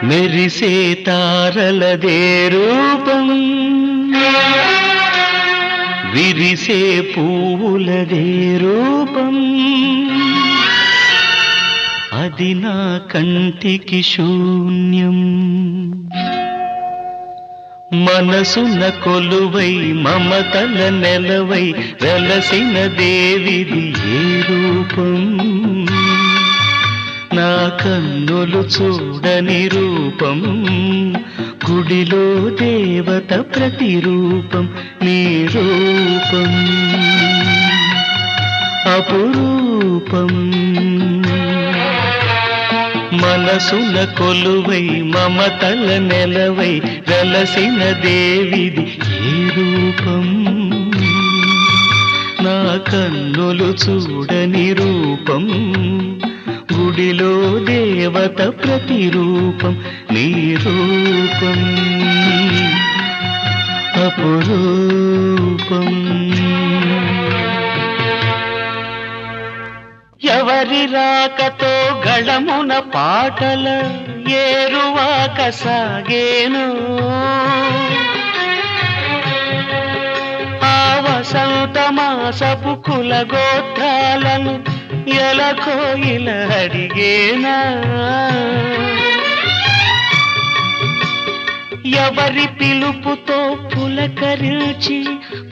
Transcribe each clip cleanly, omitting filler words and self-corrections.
మెరిసే తారలదే రూపం, విరిసే పువ్వులదే రూపం, అది నా కంటికి శూన్యం. మనసున కొలువై మమతల నెలవై వెలసిన దేవిది ఏ రూపం, నా కన్నులు చూడని రూపం, గుడిలో దేవత ప్రతిరూపం, నీ రూపం అపురూపం. మనసున కొలువై మమతల నెలవై వెలసిన దేవిది ఏ రూపం, నా కన్నులు చూడని రూపం, గుడిలో దేవత ప్రతిరూపం, నీ రూపం అపురూపం. ఎవరి రాకతో గళమున పాటల ఏరువాక సాగేను, ఆ వసంత మాసపు కుల గోత్రాలను ఎలకోయిల అడిగేనా, ఎవరి పిలుపుతో పులకరించి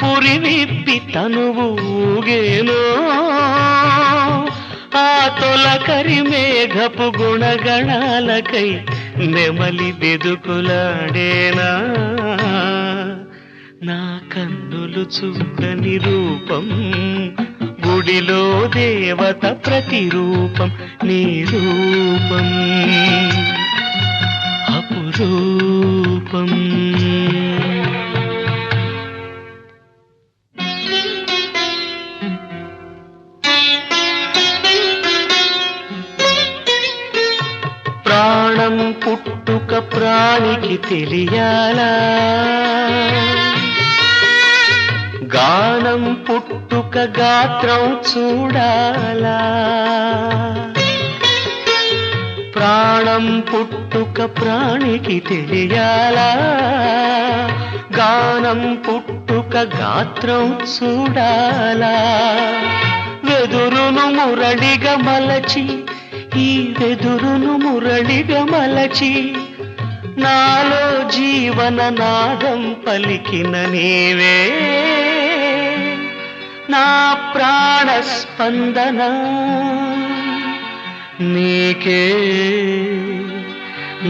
పురివిప్పి తనువు ఊగేనో, ఆ తొలకరి మేఘపు గుణగణాలకై నెమలి బెదుకులాడేనా, నా కన్నులు చూడని రూపం, గుడిలో దేవత ప్రతిరూపం, నీ రూపం అపురూపం. ప్రాణం పుట్టుక ప్రాణికి తెలియాలా, గానం పుట్టుక గాత్రం చూడాలా, ప్రాణం పుట్టుక ప్రాణికి తెలియాలా, గానం పుట్టుక గాత్రం చూడాలా, వెదురును మురళిగా మలచి, ఈ వెదురును మురళిగా మలచి, నాలో జీవన నాదం పలికిన నీవే, నా ప్రాణ స్పందన నీకే,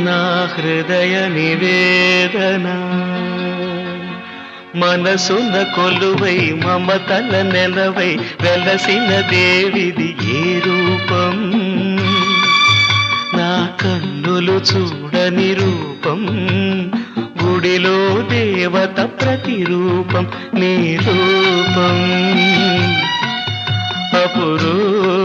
నా హృదయ నివేదన. మనసున కొలువై మమతల నెలవై వెలసిన దేవిది ఏ రూపం, నా కన్నులు చూడని రూపం, గుడిలో దేవత ప్రతిరూపం, నీ రూపం అపురూపం.